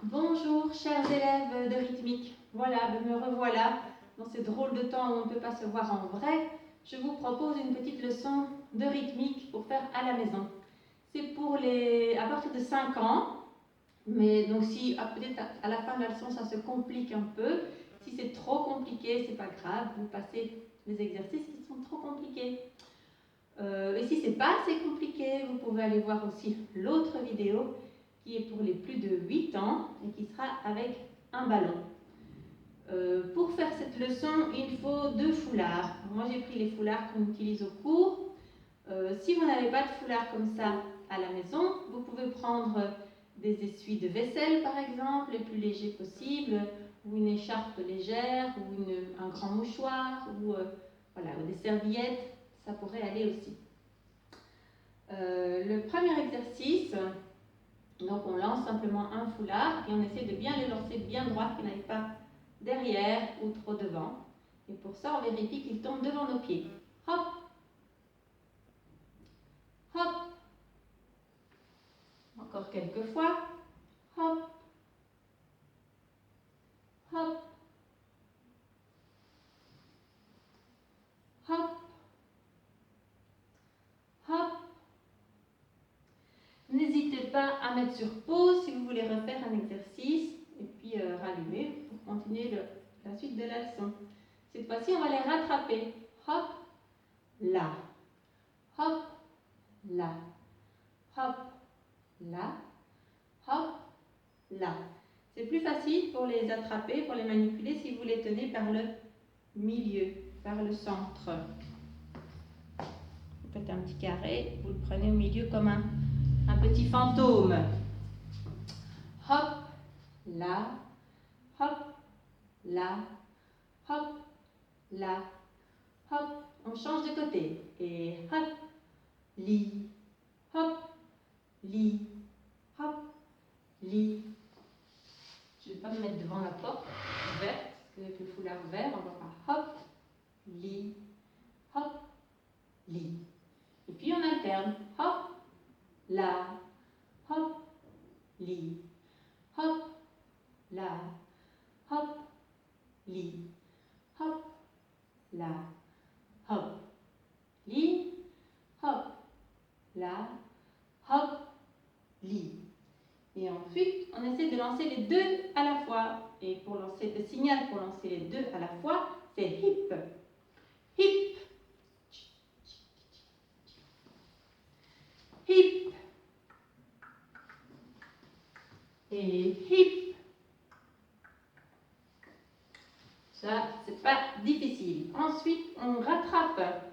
Bonjour chers élèves de rythmique, voilà, me revoilà dans ces drôles de temps où on ne peut pas se voir en vrai. Je vous propose une petite leçon de rythmique pour faire à la maison. C'est pour à partir de 5 ans, mais donc si peut-être à la fin de la leçon ça se complique un peu, si c'est trop compliqué, c'est pas grave, vous passez les exercices qui sont trop compliqués. Et si c'est pas assez compliqué, vous pouvez aller voir aussi l'autre vidéo qui est pour les plus de 8 ans et qui sera avec un ballon. Pour faire cette leçon, il faut 2 foulards. Moi j'ai pris les foulards qu'on utilise au cours. Si vous n'avez pas de foulard comme ça à la maison, vous pouvez prendre des essuies de vaisselle par exemple, les plus légers possibles, ou une écharpe légère, ou un grand mouchoir, ou des serviettes, ça pourrait aller aussi. Le premier exercice, donc on lance simplement un foulard et on essaie de bien le lancer bien droit, qu'il n'aille pas derrière ou trop devant. Et pour ça, on vérifie qu'il tombe devant nos pieds. Hop, hop. Encore quelques fois. Hop, hop, hop, hop. N'hésitez pas à mettre sur pause si vous voulez refaire un exercice et puis rallumer pour continuer la suite de la leçon. Cette fois-ci, on va les rattraper. Hop, là, hop, là, hop, là, hop, là. C'est plus facile pour les attraper, pour les manipuler si vous les tenez par le milieu, par le centre. Vous faites un petit carré, vous le prenez au milieu comme un petit fantôme. Hop, là, hop, là, hop, là, hop. On change de côté. Et hop, li, hop, li, hop, li. Je ne vais pas me mettre devant la porte ouverte, parce qu'avec le foulard ouvert, on va faire hop, li, hop, li. Et puis on alterne. Hop, là, hop, li, hop, là, hop, li, hop, là, hop, li, hop, là, hop, li. Et ensuite, on essaie de lancer les deux à la fois. Et pour lancer le signal pour lancer les deux à la fois, c'est hip, hip, hip, et hip. Ça, c'est pas difficile. Ensuite, on rattrape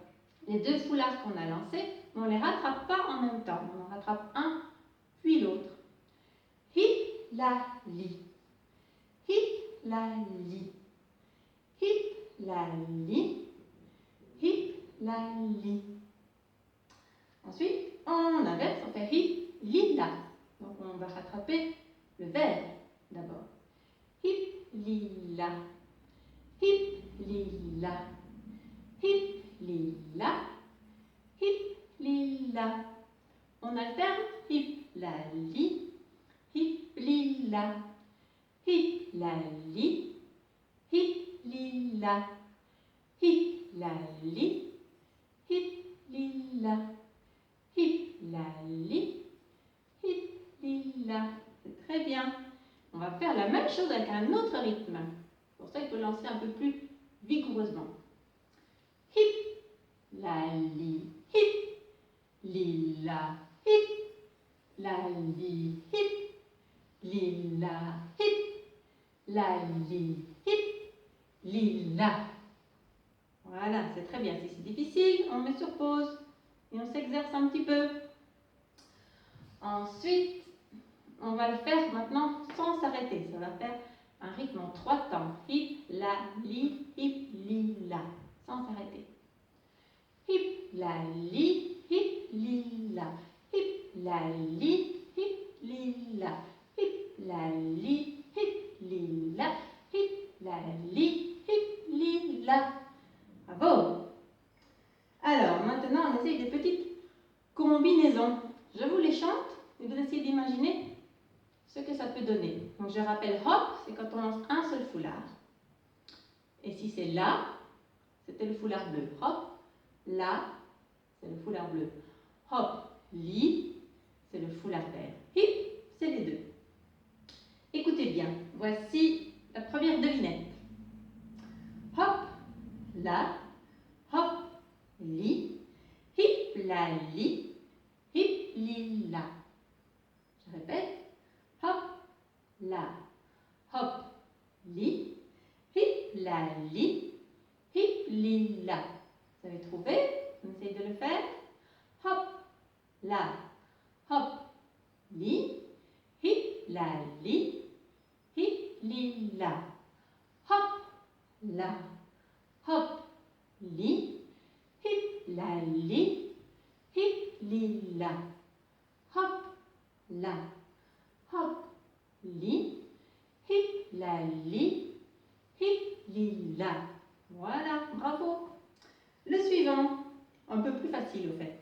les deux foulards qu'on a lancés, mais on ne les rattrape pas en même temps. On en rattrape un, puis l'autre. Hip, la, li. Hip, la, li. Hip, la, li. Hip, la, li. Ensuite, on inverse, on fait hip, li, la. Donc, on va rattraper le vert d'abord. Hip, li, la. Hip, li, la. Hip, li, la. Hip, li, la. On alterne hip, la, li. Hip, li, la. Hip, la, li. Hip, li, la. Hip, la, li. Hip, li, la. Hip, la, li. Hip, li, la. C'est très bien. On va faire la même chose avec un autre rythme. Pour ça, il faut lancer un peu plus vigoureusement. Hip, la, li, hip, li, la, hip, la, li, hip, li, la, hip, la, li, hip, li, la. Voilà, c'est très bien. Si c'est difficile, on met sur pause et on s'exerce un petit peu. Ensuite, on va le faire maintenant sans s'arrêter. Ça va faire un rythme en 3 temps. Hip, la, li, hip, li, la. Sans s'arrêter. Hip, la, li, hip, li, la. Hip, la, li, hip, li, la. Hip, la, li, hip, li, la. Hip, la, li, hip, li, la. Bravo! Alors, maintenant, on essaye des petites combinaisons. Je vous les chante et vous essayez d'imaginer ce que ça peut donner. Donc je rappelle, hop, c'est quand on lance un seul foulard. Et si c'est là, c'était le foulard bleu. Hop, là, c'est le foulard bleu. Hop, li, c'est le foulard vert. Hip, c'est les deux. Écoutez bien, voici la première devinette. Hop, là, hop, li, hip, la, li, hip, li, la. Je répète, hop, là, hop, li, hip, la, li, hip, li, la. Vous avez trouvé? On essaye de le faire. Hop, là, hop, li, hip, la, li, hip, li, la. Hop, là, hop, li, hip, la, li, hip, li, la. Hop, là, hop, li, hip, la, li, hip, li, la. Voilà, bravo. Le suivant, un peu plus facile au fait.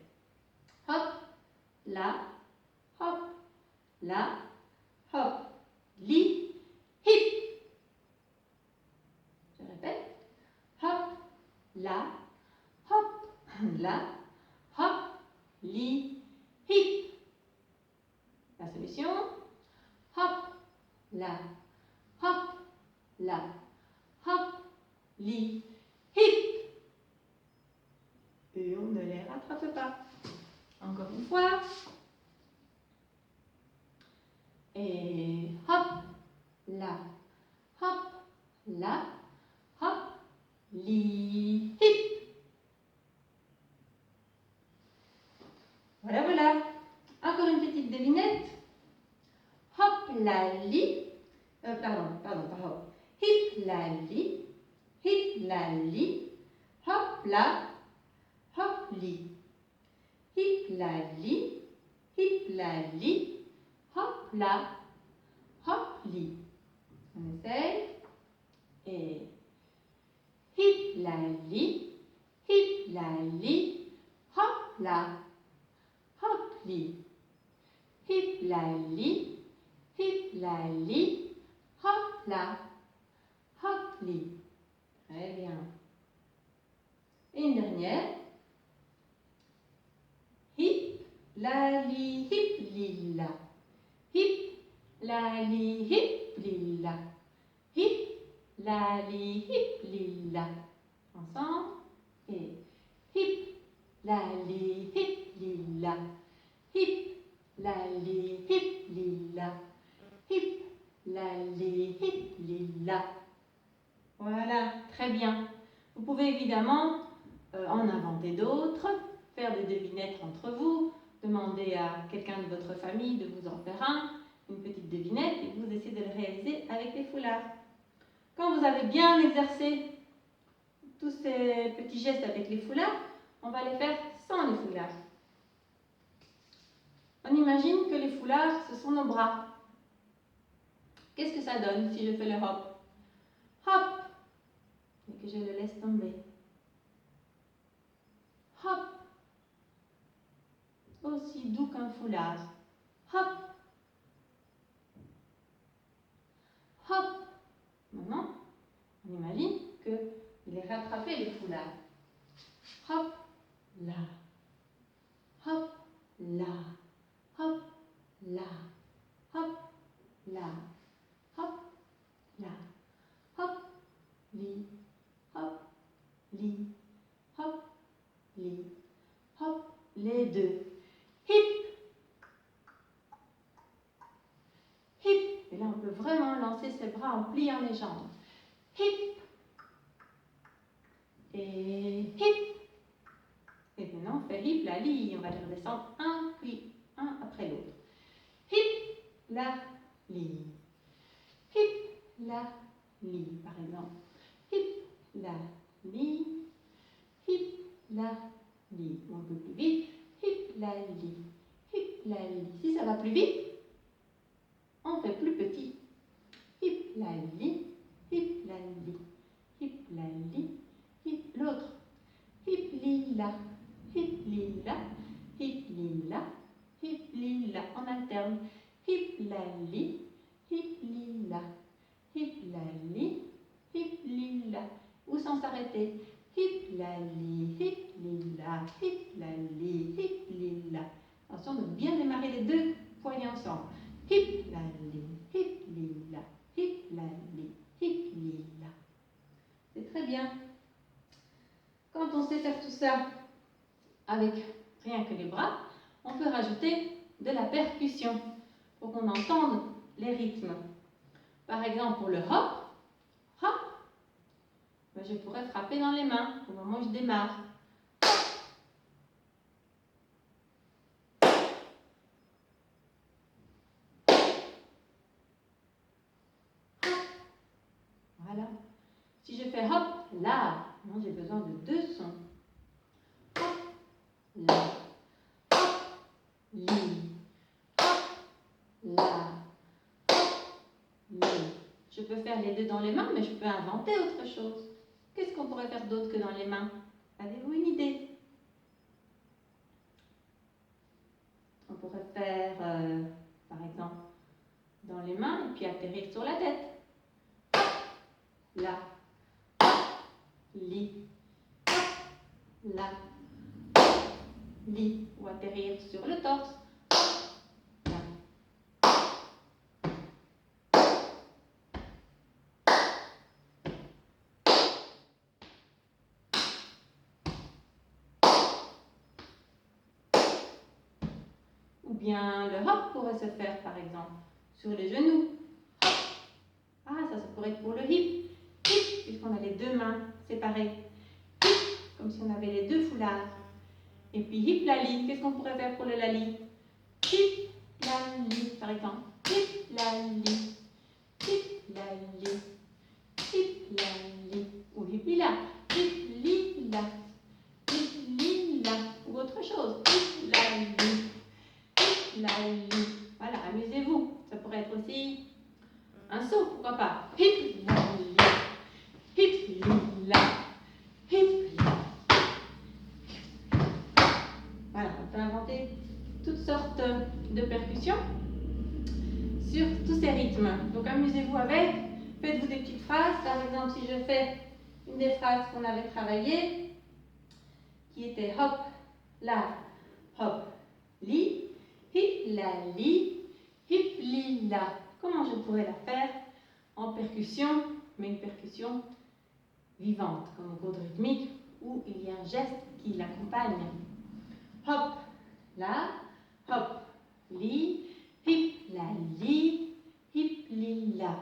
Hop, là, hop, là, hop, li, hip. Je répète. Hop, là, hop, là, hop, li, hip. La solution. Hop, là, hop, là, hop, li, hip. Et on ne les rattrape pas. Encore une fois. Et hop, là, hop, là, hop, li, hip. Voilà, voilà. Encore une petite devinette. Hop, la, li. Pardon. Hip, la, li. Hip, la, li. Hop, là, hop, li. Hip, la, li. Hip, la, li. Hop, là, hop, li. On essaye. Et hip, la, li. Hip, la, li. Hop, là, hop, li. Hip, la, li. Hip, la, li. Hop, là, hop, li. Très bien. Et une dernière. Hip, la, li, hip, li, la. Hip, la, li, hip, li, la. Hip, la, li, hip, li, la. Ensemble. Et hip, la, li, hip, li, la. Hip, la, li, hip, li, la. Hip, la, li, hip, li, la. Voilà, très bien. Vous pouvez évidemment en inventer d'autres, faire des devinettes entre vous, demander à quelqu'un de votre famille de vous en faire une petite devinette, et vous essayez de le réaliser avec les foulards. Quand vous avez bien exercé tous ces petits gestes avec les foulards, on va les faire sans les foulards. On imagine que les foulards, ce sont nos bras. Qu'est-ce que ça donne si je fais le hop? Hop! Et que je le laisse tomber. Hop! Aussi doux qu'un foulard. Hop! Hop! Maintenant, on imagine qu'il est rattrapé les foulards. Hop! Là. Hop! Là. Hop! Là. Hop! Là. Hop! Là. Hop! Li. Hop! Li. Hop! Li. Hop! Les deux. Hip! Hip! Et là, on peut vraiment lancer ses bras en pliant les jambes. Hip! Et hip! Et maintenant, on fait hip, la, li. On va les redescendre un, puis un après l'autre. Hip! La, li. Hip! La, li, par exemple. Hip! La, li. Hip! La, li. Un peu plus vite. Hip! La, li. Hip! La, li. Si ça va plus vite, on fait plus petit. Hip, la, li, hip, la, li, hip, la, li, hip, l'autre. Hip, li, la, hip, li, la, hip, li, la, hip, li, la. On alterne. Hip, la, li, hip, lila, hip, lali, hip, lila. Ou sans s'arrêter. Hip, lali, hip, lila, hip, lali, hip, lila. Attention de bien démarrer les deux poignets ensemble. Hip, lali, hip, lila, hip, lali, hip, lila. C'est très bien. Quand on sait faire tout ça avec rien que les bras, on peut rajouter de la percussion pour qu'on entende les rythmes. Par exemple, pour le hop, hop, je pourrais frapper dans les mains au moment où je démarre. Voilà. Si je fais hop, là, j'ai besoin de deux sons. Hop, là, hop, li, hop, là, hop, li. Je peux faire les deux dans les mains, mais je peux inventer autre chose. Qu'est-ce qu'on pourrait faire d'autre que dans les mains? Avez-vous une idée? On pourrait faire, par exemple, dans les mains et puis atterrir sur la tête. Hop, là, hop, li, hop, là, li, ou atterrir sur le torse. Là. Ou bien le hop pourrait se faire par exemple sur les genoux. Hop. Ah, ça pourrait être pour le hip. Hip, puisqu'on a les deux mains séparées. Hip, comme si on avait les deux foulards. Et puis hip lali, qu'est-ce qu'on pourrait faire pour le lali? Hip lali, par exemple. Hip lali, hip lali, hip lali. Ou hip lila, hip lila, hip lila. Ou autre chose. Hip lali, hip lali. Voilà, amusez-vous. Ça pourrait être aussi un saut, pourquoi pas. Hip lali, hip lila, hip lila. Voilà, on peut inventer toutes sortes de percussions sur tous ces rythmes. Donc amusez-vous avec, faites-vous des petites phrases. Par exemple, si je fais une des phrases qu'on avait travaillées, qui était hop, là, hop, li, hip, la, li, hip, li, la. Comment je pourrais la faire en percussion, mais une percussion vivante, comme au cours de rythmique, où il y a un geste qui l'accompagne. Hop, là, hop, li, hip, la, li, hip, li, la.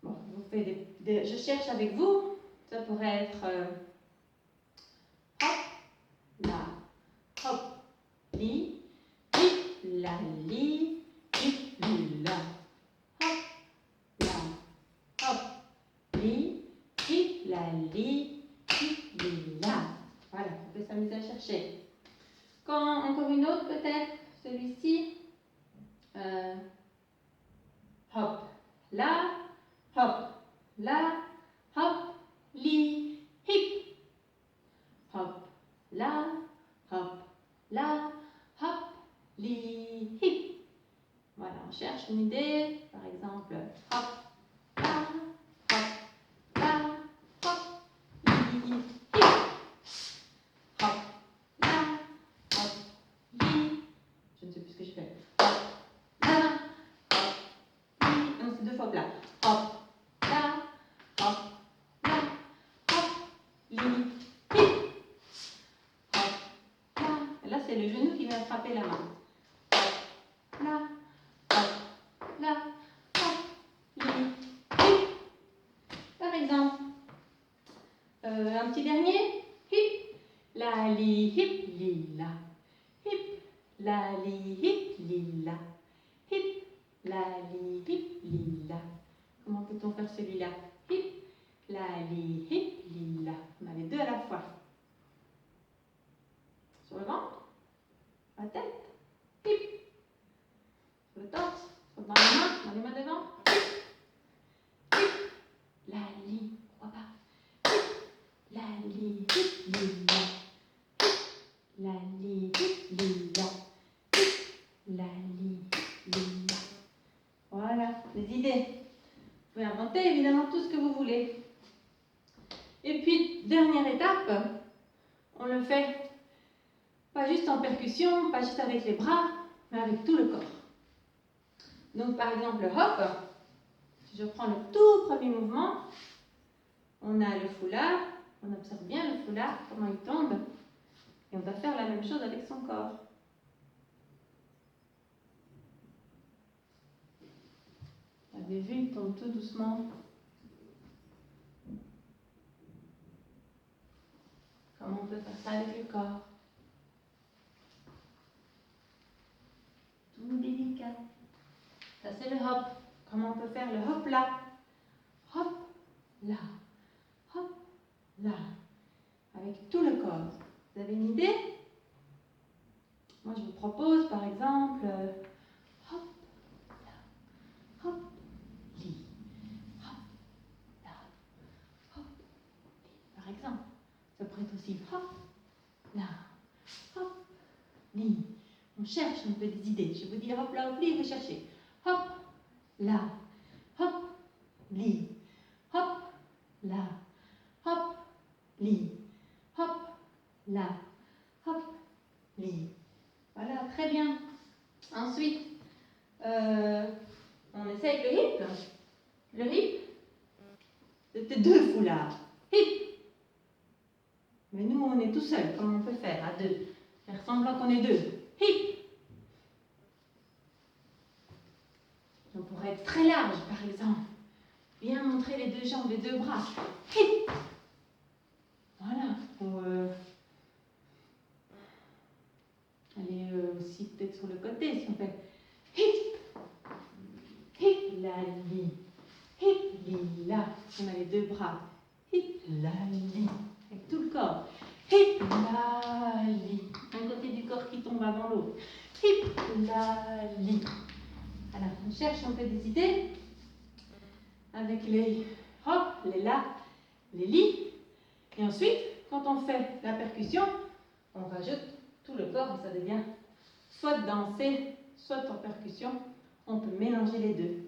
Bon, je cherche avec vous, ça pourrait être hop, là, hop, li, hip, la, li, hip, li, la. Hop, là, hop, li, hip, la, li, hip, li, la. Voilà, on peut s'amuser à chercher. Encore une autre peut-être, celui-ci. Hop, là, hop, li, hip. Hop, là, hop, li, hip. Voilà, on cherche une idée, par exemple, hop, là, hop, li, hip. Hop, là, hop, li. Je ne sais plus ce que je fais. Hop, là, hop, li. Non, c'est deux fois plat. Hop, là, hop, li, hip. Hop, là. Et là, c'est le genou qui va frapper la main. Hop, là, hop, li, hip. Par exemple, un petit dernier. Hip. La, li, hip, li, la. Hip, la, li, hip, li, la. Hip, la, li, hip, li, la. Comment peut-on faire celui-là? Hip, la, li, hip, li, la. On a les deux à la fois. Sur le ventre, la tête, hip. Sur le torse, dans les mains devant. Hip, hip, la, li, pourquoi pas? Hip, la, li, hip, li, la. La, li, hip, li, la. Hip, la, li, hip, li, la. des idées. Vous pouvez inventer évidemment tout ce que vous voulez. Et puis, dernière étape, on le fait pas juste en percussion, pas juste avec les bras, mais avec tout le corps. Donc par exemple le hop, si je prends le tout premier mouvement, on a le foulard, on observe bien le foulard, comment il tombe, et on va faire la même chose avec son corps. Vous avez vu, il tombe tout doucement. Comment on peut faire ça avec le corps? Tout délicat. Ça c'est le hop. Comment on peut faire le hop là? Hop là. Hop là. Avec tout le corps. Vous avez une idée? Moi je vous propose par exemple hop là. Hop li. Hop là. Hop li. Par exemple. Ça pourrait être aussi hop là. Hop li. On cherche un peu des idées. Je vous dis hop là, hop li, vous cherchez. Hop là. Hop li. Hop là. Hop li. Hop là. Hop li. Voilà, très bien. Ensuite, on essaye le hip. Le hip, c'était 2 foulards. Hip. Mais nous, on est tout seul. Comment on peut faire à 2? Faire semblant qu'on est 2. Hip. On pourrait être très large, par exemple. Bien montrer les 2 jambes, les 2 bras. Hip. Voilà. Ou aller aussi peut-être sur le côté, si on fait hip. Hip la li. Hip li la. On a les 2 bras. Hip la li. Avec tout le corps. Hip la li. Un côté du corps qui tombe avant l'autre. Hip la li. Alors, on cherche un peu des idées avec les hop, les la, les li. Et ensuite, quand on fait la percussion, on rajoute tout le corps et ça devient soit danser, soit en percussion. On peut mélanger les deux.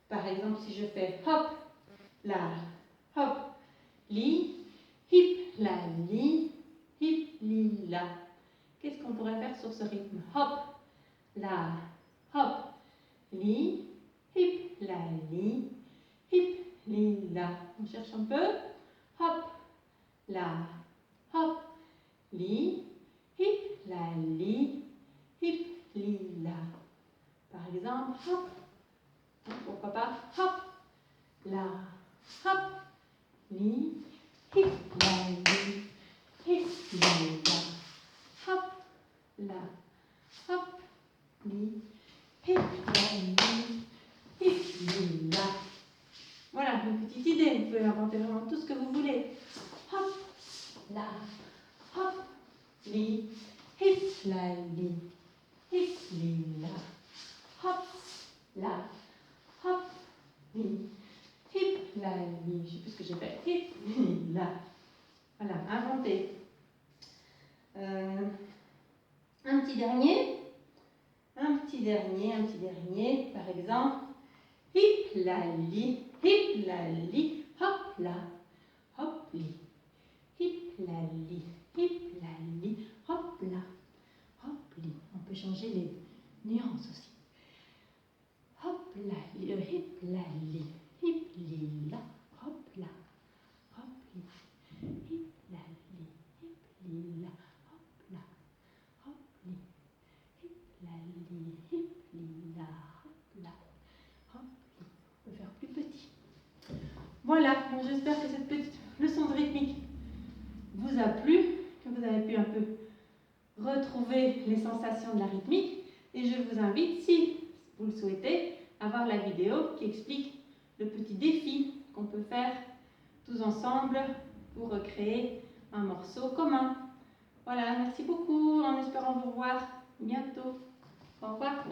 Par exemple, si je fais hop, la, hop, li, hip, la, li, hip, li, la. Qu'est-ce qu'on pourrait faire sur ce rythme? Hop, la, hop, li, hip, la, li, hip, li, la. On cherche un peu. Hop, la, hop, li, hip, la, li, hip, li, la. Par exemple, hop, pourquoi pas, hop, la, hop, li, hip, la, li, hip, li, la. Hop, la, hop, li, hip, la, li, hip, li, la. Voilà, une petite idée, vous pouvez inventer vraiment tout ce que vous voulez. Hop, la, hop, li, hip, la, li, hip, li, la. Hop, la, hop, li, hip, la, li. Je ne sais plus ce que j'ai fait. Hip, li, la. Voilà, inventer. Un petit dernier, par exemple, hip, la, li, hop, la, hop, li, hip, la, li, hop, la, hop, li. On peut changer les nuances aussi. Hop, la, li, hip, la, li, la, hop, la, hop, li, hip, la, li, la, hop, la, hop, li, hip, la, li, la, hop, la, hop, li. On peut faire plus petit. Voilà, bon, j'espère que cette petite leçon de rythmique vous a plu, que vous avez pu un peu retrouver les sensations de la rythmique. Et je vous invite, si vous le souhaitez, à voir la vidéo qui explique le petit défi qu'on peut faire tous ensemble pour recréer un morceau commun. Voilà, merci beaucoup, en espérant vous revoir bientôt. Au revoir.